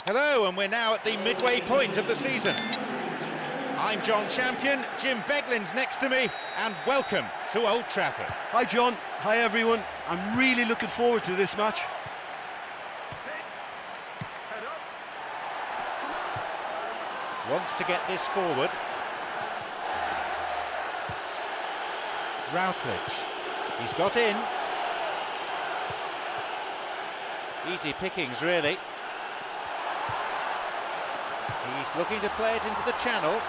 Hello, and we're now at the midway point of the season. I'm John Champion, Jim Beglin's next to me, and welcome to Old Trafford. Hi John, hi everyone. I'm really looking forward to this match. Wants to get this forward. Routledge, he's got in. Easy pickings, really. He's looking to play it into the channel.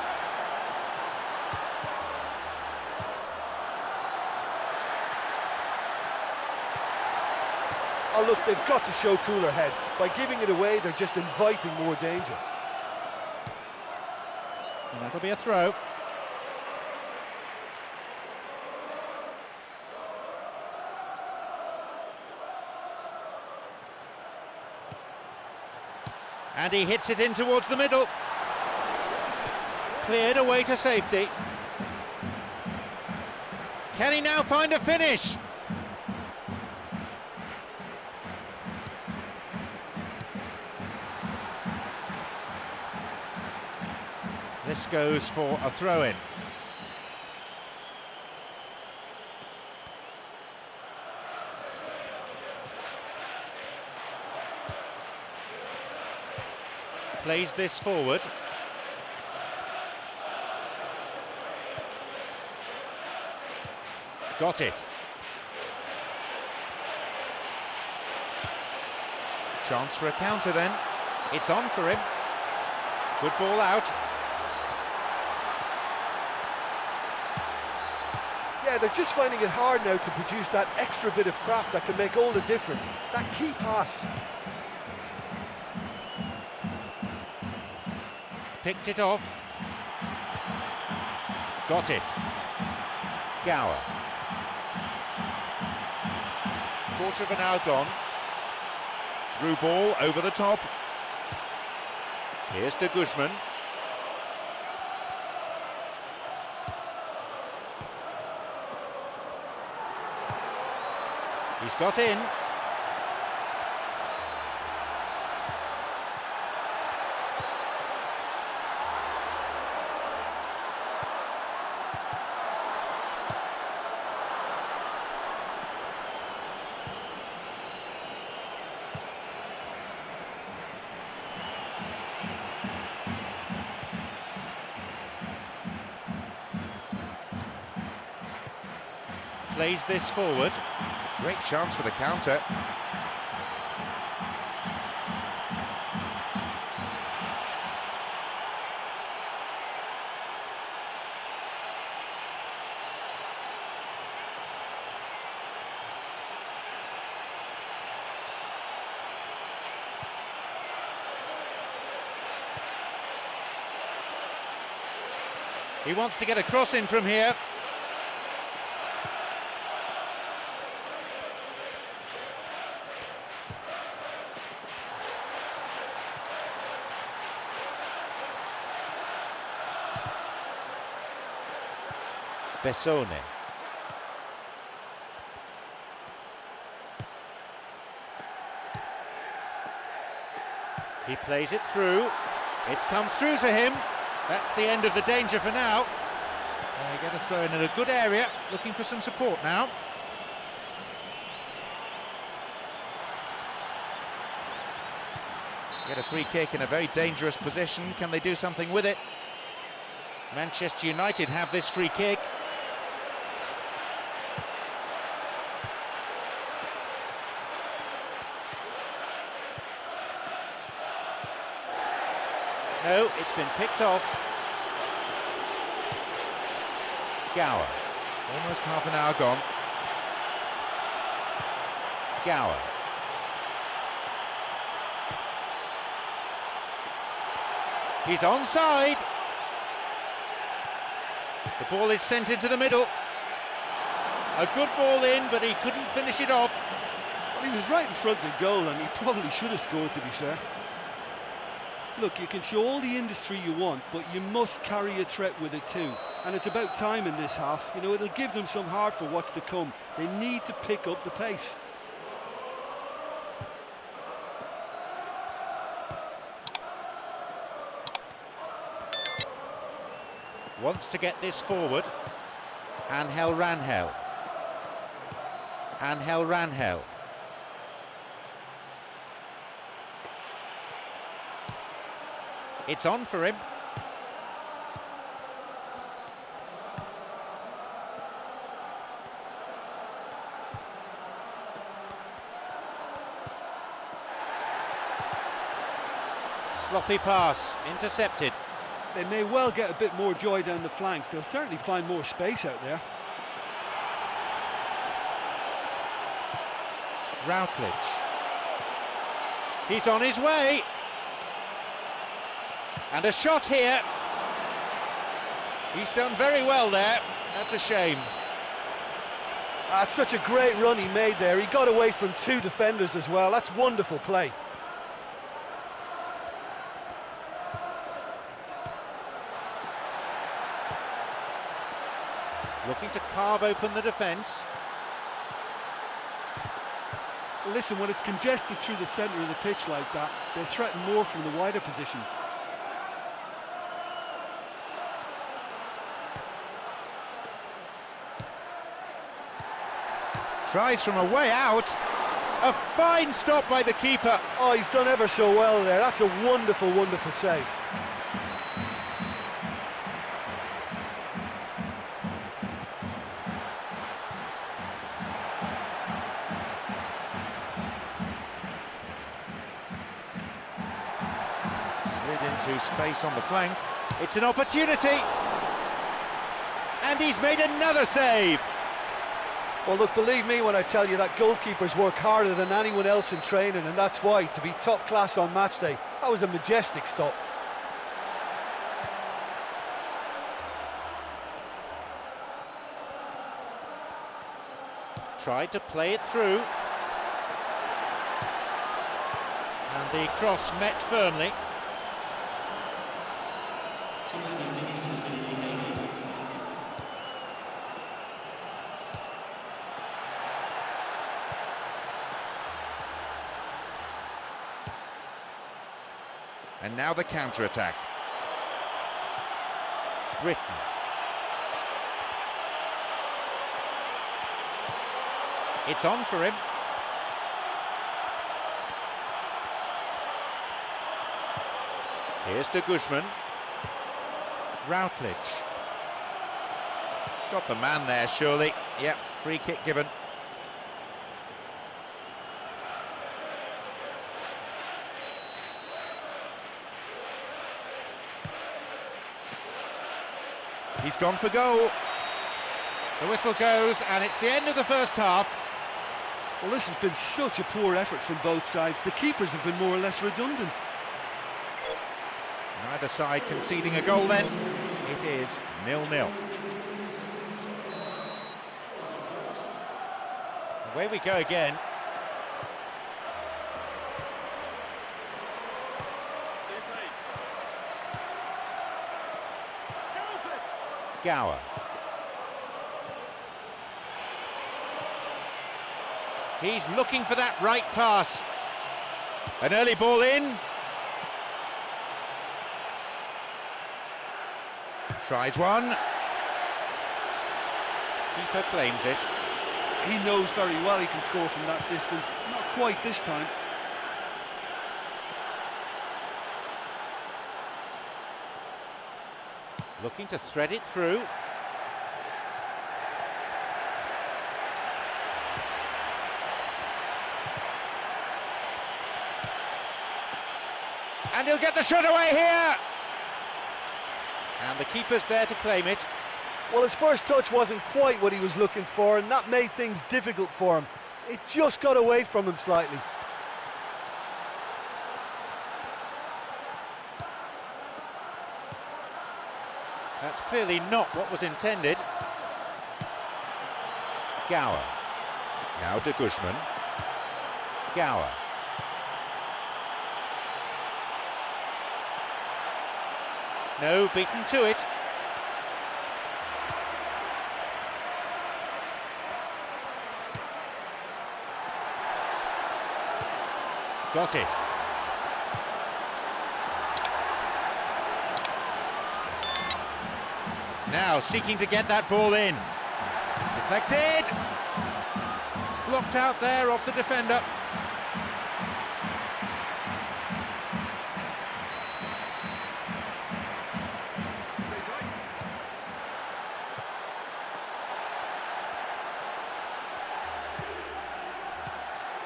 Oh look, they've got to show cooler heads. By giving it away, they're just inviting more danger. And that'll be a throw. And he hits it in towards the middle. Cleared away to safety. Can he now find a finish? This goes for a throw-in. Plays this forward. Got it. Chance for a counter then. It's on for him. Good ball out. Yeah, they're just finding it hard now to produce that extra bit of craft that can make all the difference. That key pass. Picked it off. Got it. Gower. Quarter of an hour gone. Through ball over the top. Here's to Guzman. He's got in. Plays this forward. Great chance for the counter. He wants to get a cross in from here. Bessone. He plays it through. It's come through to him. That's the end of the danger for now. They get a throw in a good area, looking for some support now. Get a free kick in a very dangerous position. Can they do something with it? Manchester United have this free kick. No, it's been picked off. Gower. Almost half an hour gone. Gower. He's onside. The ball is sent into the middle. A good ball in, but he couldn't finish it off. Well, he was right in front of goal and he probably should have scored, to be fair. Look, you can show all the industry you want, but you must carry a threat with it too. And it's about time in this half. You know, it'll give them some heart for what's to come. They need to pick up the pace. Wants to get this forward. Angel Rangel. Angel Rangel. It's on for him. Sloppy pass, intercepted. They may well get a bit more joy down the flanks. They'll certainly find more space out there. Routledge. He's on his way. And a shot here. He's done very well there. That's a shame. That's such a great run he made there. He got away from two defenders as well. That's wonderful play. Looking to carve open the defence. Listen, when it's congested through the centre of the pitch like that, they'll threaten more from the wider positions. Tries from a way out. A fine stop by the keeper. Oh, he's done ever so well there. That's a wonderful, wonderful save. Into space on the flank. It's an opportunity, and he's made another save. Well, look, believe me when I tell you that goalkeepers work harder than anyone else in training, and that's why, to be top class on match day, that was a majestic stop. Tried to play it through, and the cross met firmly. And now the counter-attack. Britain. It's on for him. Here's to Guzman. Routledge. Got the man there, surely. Yep, free kick given. He's gone for goal. The whistle goes, and it's the end of the first half. Well, this has been such a poor effort from both sides. The keepers have been more or less redundant. Neither side conceding a goal then. It is 0-0. Away we go again. Gower. He's looking for that right pass. An early ball in. Tries one. Keeper claims it. He knows very well he can score from that distance. Not quite this time. Looking to thread it through. And he'll get the shot away here. And the keeper's there to claim it. Well, his first touch wasn't quite what he was looking for, and that made things difficult for him. It just got away from him slightly. That's clearly not what was intended. Gower. Now to Guzman. Gower. No, beaten to it. Got it. Now seeking to get that ball in. Deflected. Blocked out there off the defender.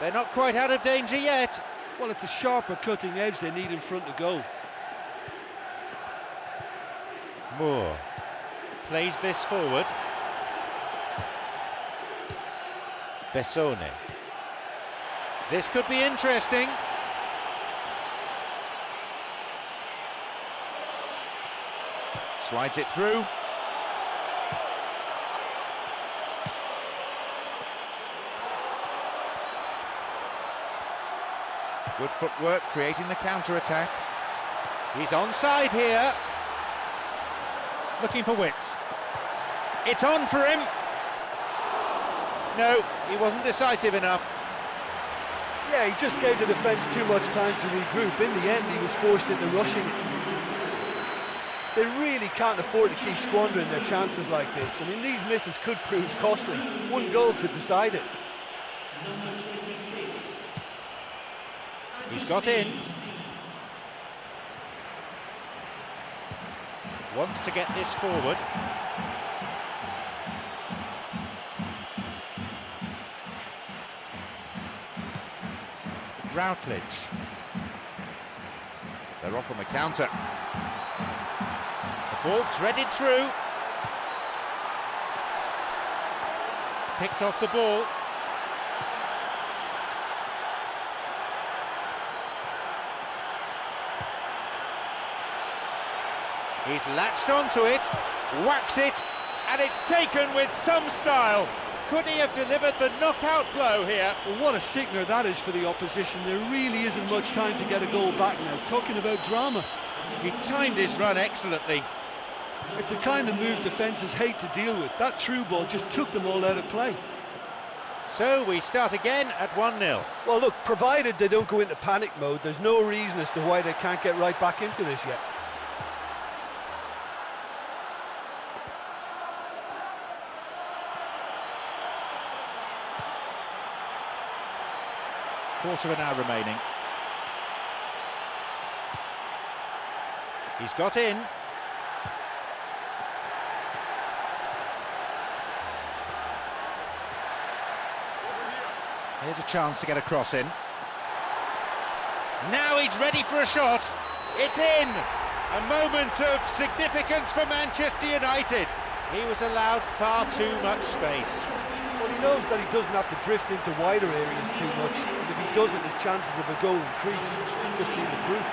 They're not quite out of danger yet. Well, it's a sharper cutting edge they need in front of goal. Moore plays this forward. Bessone. This could be interesting. Slides it through. Good footwork, creating the counter-attack. He's onside here. Looking for width. It's on for him. No, he wasn't decisive enough. Yeah, he just gave the defence too much time to regroup. In the end, he was forced into rushing. They really can't afford to keep squandering their chances like this. I mean, these misses could prove costly. One goal could decide it. He's got in. Wants to get this forward. Routledge. They're off on the counter. The ball threaded through. Picked off the ball. He's latched onto it, whacks it, and it's taken with some style. Could he have delivered the knockout blow here? Well, what a sickener that is for the opposition. There really isn't much time to get a goal back now. Talking about drama. He timed his run excellently. It's the kind of move defences hate to deal with. That through ball just took them all out of play. So we start again at 1-0. Well, look, provided they don't go into panic mode, there's no reason as to why they can't get right back into this yet. Quarter of an hour remaining. He's got in. Here's a chance to get a cross in. Now he's ready for a shot. It's in. A moment of significance for Manchester United. He was allowed far too much space. Well, he knows that he doesn't have to drift into wider areas too much. And if he doesn't, his chances of a goal increase. Just seen the proof.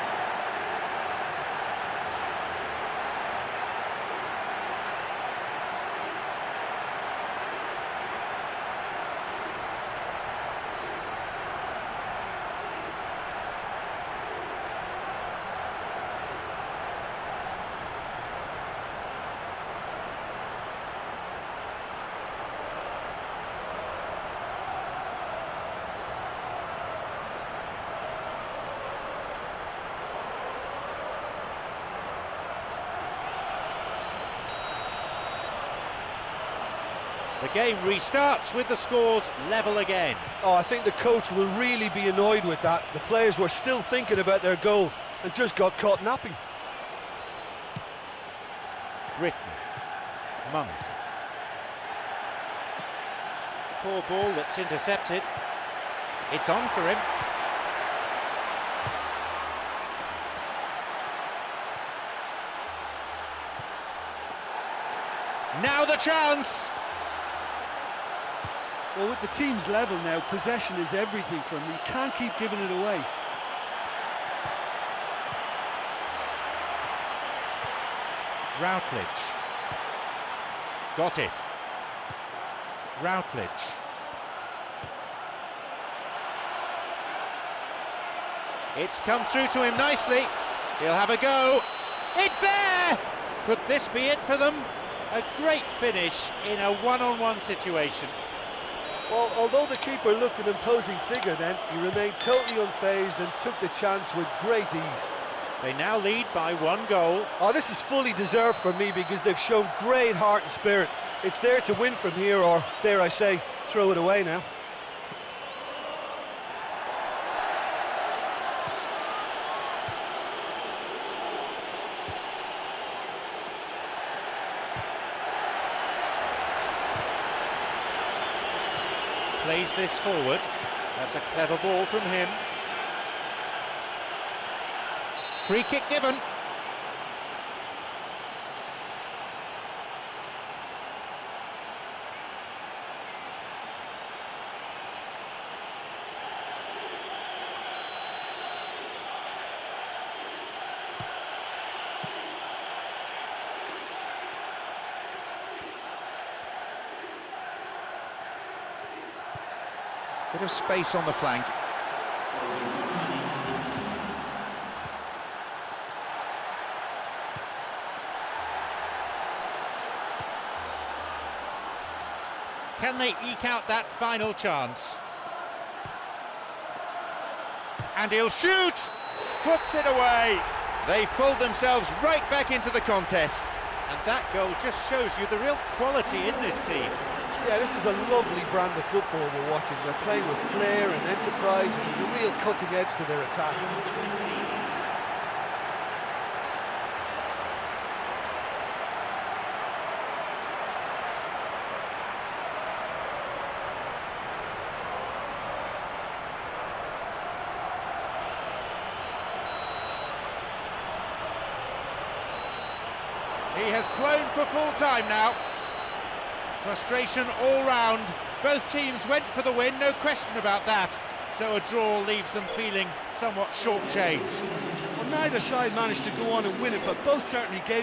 The game restarts with the scores level again. Oh, I think the coach will really be annoyed with that. The players were still thinking about their goal and just got caught napping. Britton. Monk. Poor ball that's intercepted. It's on for him. Now the chance! Well, with the team's level now, possession is everything for him. He can't keep giving it away. Routledge. Got it. Routledge. It's come through to him nicely. He'll have a go. It's there! Could this be it for them? A great finish in a one-on-one situation. Well, although the keeper looked an imposing figure then, he remained totally unfazed and took the chance with great ease. They now lead by 1 goal. Oh, this is fully deserved for me because they've shown great heart and spirit. It's there to win from here, or dare I say, throw it away now. Plays this forward. That's a clever ball from him. Free kick given. Bit of space on the flank. Can they eke out that final chance? And he'll shoot! Puts it away! They pulled themselves right back into the contest. And that goal just shows you the real quality in this team. Yeah, this is a lovely brand of football we're watching. They're playing with flair and enterprise, and there's a real cutting edge to their attack. He has blown for full time now. Frustration all round. Both teams went for the win, no question about that. So a draw leaves them feeling somewhat shortchanged. Well, neither side managed to go on and win it, but both certainly gave it